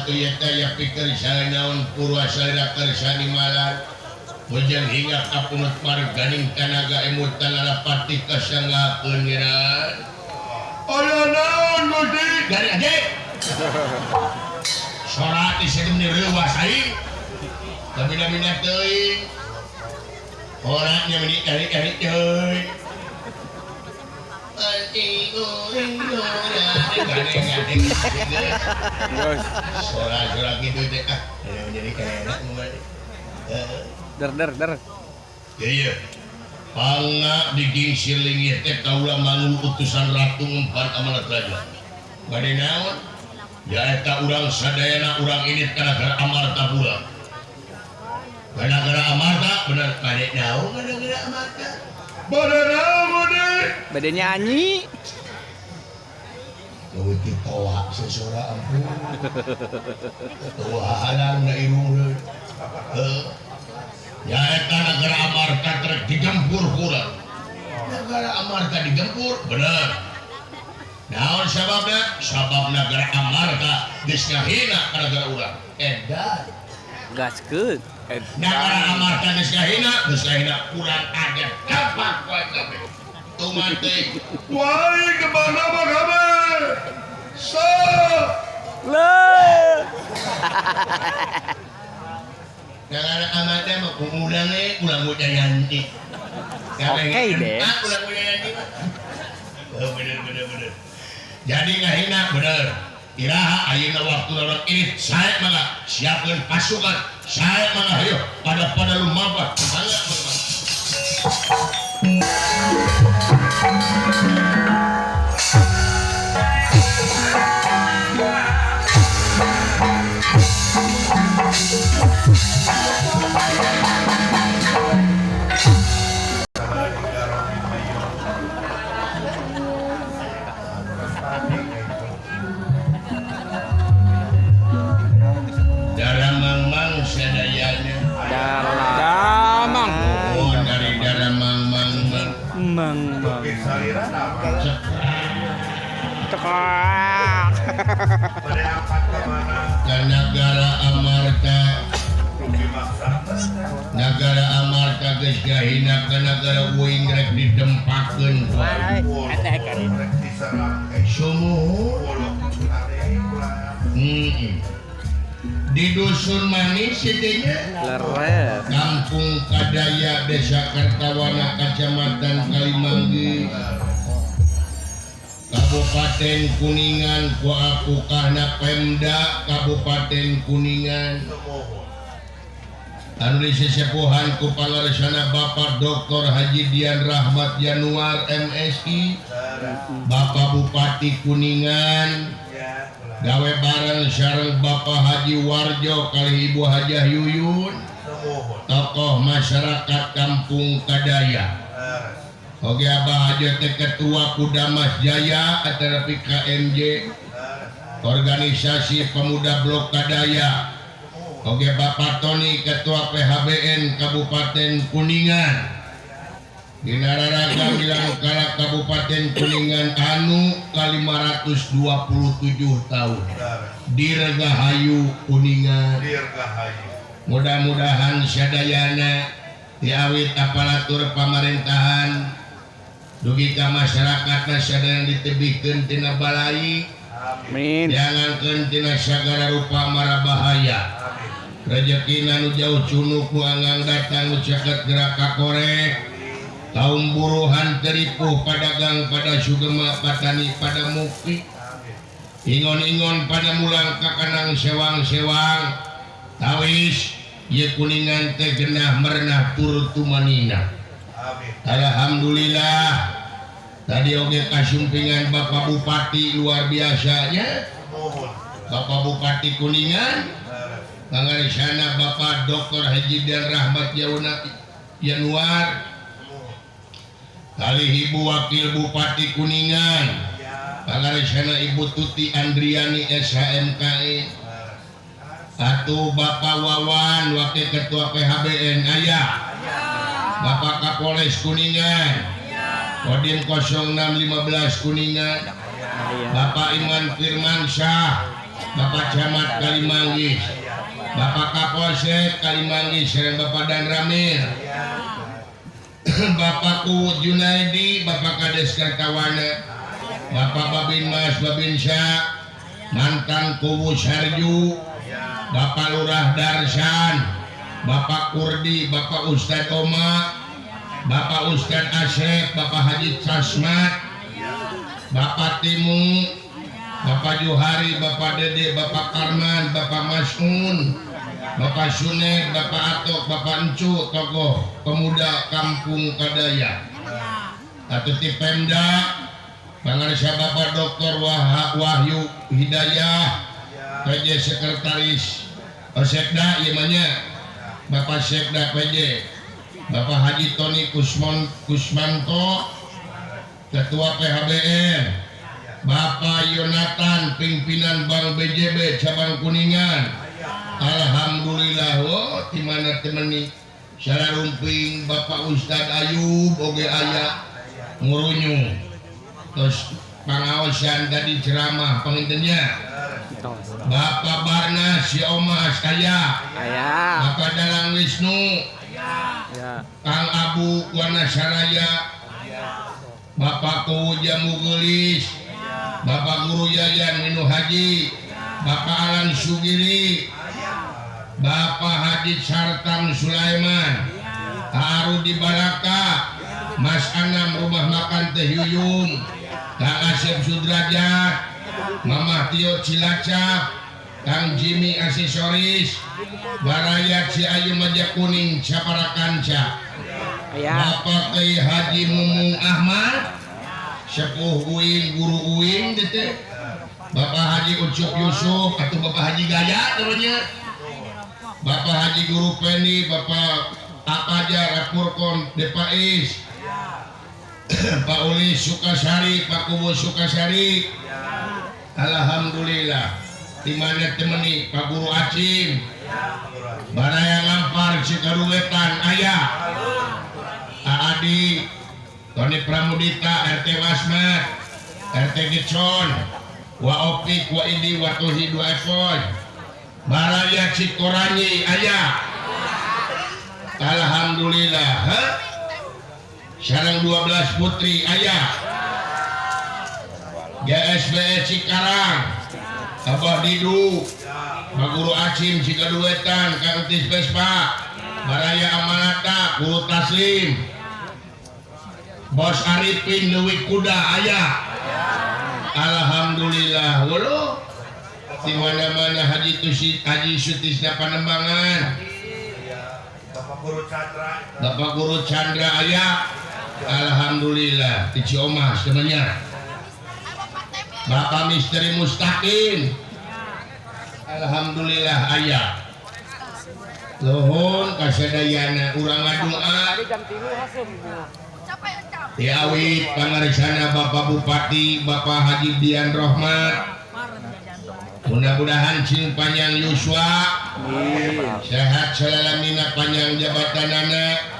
ieu teh ya pikir naon purwasalira kersani malan. Hujan hingga kapunut marganing tanaga emutan larapati kasanggakeun ngiran. Aya naon Gusti? Dari aja. Sorat di sini reuwas aing. Kabina-bina teuing. Orangnya menikah-nikah teuing. Gadeng-gadeng sorak-sorak gitu teh jadi kayak enak Der. iya pangga diging siling teh kaula mangun utusan ratu ngumpan amanat raja bade naon ya eta urang sadayana urang ini gara-gara amarta pula gara-gara amarta bener bade naon gara-gara amarta bade naon badannya Anyi leuwih toa sesora ampun toa halang na irung ya eta negara amarta trek digempur kurang negara amarta digempur bener naon sabab negara amarta geus ngahina ka negara urang edan gaskeun negara amarta geus ngahina urang agen kapak wae kabeh tumante wae kemana mah kabeh so le negara amarta mah kumulangnya ulang muda yanti oke deh ulang muda yanti mah bener jadi ngahina bener iraha ayeuna waktu orang ini saya mangga siapkeun pasukan saya mangga ayo pada lumampah mangga Daramang sadayana Damang oh dari Daramang cekak Negara Amarta geus gahina ka negara uing rek didempakeun sumuhun di dusun manis itunya leret Kampung Kadaya Desa Kertawana Kecamatan Kalimanggi Kabupaten Kuningan Kuapukahna Pemda Kabupaten Kuningan anu disesepuhan ku pangaresana Bapak Dr. Haji Dian Rahmat Januar MSI Bapak Bupati Kuningan gawe bareng sareng Bapak Haji Warjo kali Ibu Hajah Yuyun tokoh masyarakat Kampung Kadaya oge Abah Haji teh ketua Kudamas Jaya acara PKMJ organisasi pemuda Blok Kadaya oge Bapak Tony ketua PHBN Kabupaten Kuningan Dinararaga bilang kala Kabupaten Kuningan anu ke-527 tahun Dirgahayu Kuningan mudah-mudahan sadayana diawit aparatur pemerintahan dugi ka masyarakatna sadayana ditebihkeun tina balai amin jangankeun tina sagala rupa mara bahaya rezekina nu jauh cunuk nu anggang datang nu caket gerak kakorek kaum buruhan teripuh padagang pada sugema patani pada mukti ingon-ingon pada mulang kakanang sewang-sewang tawis ye Kuningan teh genah merenah turut tumanina alhamdulillah tadi oge kasumpingan Bapak Bupati luar biasanya Bapak Bupati Kuningan pangaresana Bapak Dr. Haji Dian Rahmat Januar kali Ibu Wakil Bupati Kuningan pangaresana Ibu Tuti Andriani SHMKE satu Bapak Wawan Wakil Ketua PHBN Ayah Bapak Kapolres Kuningan Kodim 0615 Kuningan Bapak Iman Firmansyah Bapak Camat Kalimanggis, Bapak Kapolsek Kalimanggis sareng Bapak Dan Ramil, Bapak Kuwut Junaidi, Bapak Kades Kartawana, Bapak Babin Mas Babin Syah, mantan Kuwu Sarju, Bapak Lurah Darsan, Bapak Kurdi, Bapak Ustadz Oma, Bapak Ustadz Asep, Bapak Haji Casmat, Bapak Timu, Bapak Johari, Bapak Dede, Bapak Karman, Bapak Mas'un, Bapak Suned, Bapak Atok, Bapak Encu, tokoh pemuda Kampung Kadaya. Atau ti Pemda, Pangarsa Bapak Dr. Wahyu Hidayah, PJ Sekretaris Sekda, imannya Bapak Sekda PJ, Bapak Haji Tony Kusmanto, Ketua PHBN, Bapak Yonatan, pimpinan Bank BJB cabang Kuningan. Alhamdulillah, oh dimana temani Syara Rumping, Bapak Ustadz Ayub, oge aya ngurunyu, terus pengawasan tadi ceramah pengintennya, Bapak Barnas, si Omas Kaya, Bapak Dalang Wisnu, Kang Abu Wanasaraya, Bapak Kuwu Jamu Gelis, Bapak Guru Yayan Minu Haji, Bapak Alan Sugiri, Bapak Haji Sartam Sulaiman, Arudi Baraka, Mas Anam Rumah Makan Teh Yuyum, Kang Asep Sudrajat, Mamah Tio Cilacap, Kang Jimmy Aksesoris, Barayat Si Ayu Maja Kuning Saparakanca, Bapak Kiai Haji Mumung Ahmad, Sepuh Uing, Guru Uing, Bapak Haji Ucup Yusuf atau Bapak Haji Gaya namanya, Bapak Haji Guru Penny, Bapak Akaja Rapurkon Depais, Pak Uli Sukasari, Pak Kubu Sukasari. Alhamdulillah, dimana temani Pak Guru Acim, Baraya Lampar Cikaruwetan Ayah, Adi Tony Pramudita, RT Wasmat, RT Gecon, Wa Opik, Wa Idi, Wa Tuhi, Dua Efon, Baraya Cikoranyi Ayah. Alhamdulillah, sarang 12 putri Ayah, GSBE Cikarang, Abah Didu, Pak Guru Acim Cikaduwetan, Kang Tis Vespa, Baraya Amanata, Guru Taslim, Bos Arifin Dewi Kuda Ayah. Alhamdulillah, walau di mana-mana Haji Sutisna Panembangan, Bapak Guru Chandra Ayah. Alhamdulillah, di Ciomas temannya, Bapak Misteri Mustaqim. Alhamdulillah Ayah. Lohon kasadayana urang ngadoa Diawit pangarisana Bapak Bupati Bapak Haji Dian Rohmat, mudah-mudahan cing panjang Yuswa, sehat selalamina panjang jabatanana.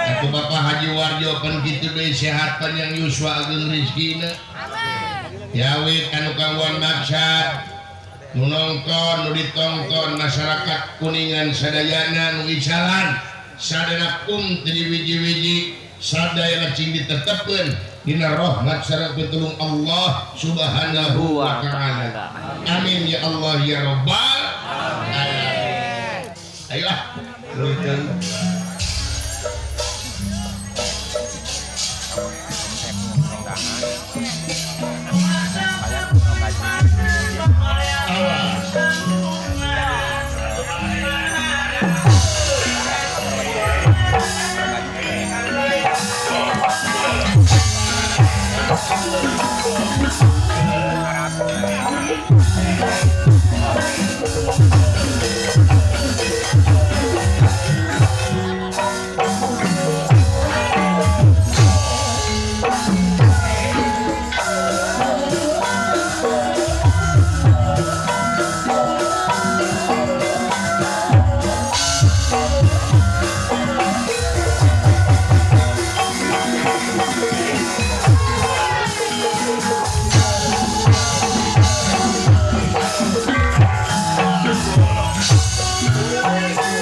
Aku Bapak Haji Warjo pen kitu deui sehat panjang Yuswa ageung rezekina. Diawit anu kawan maksad nu nongton nu ditongton masyarakat Kuningan sadayana nu isalan sadana teu wiji-wiji sadaya cing ditetepkeun dina rahmat sareng pitulung Allah Subhanahu wa taala. Amin ya Allah ya rabbal alamin. Ayolah. Hare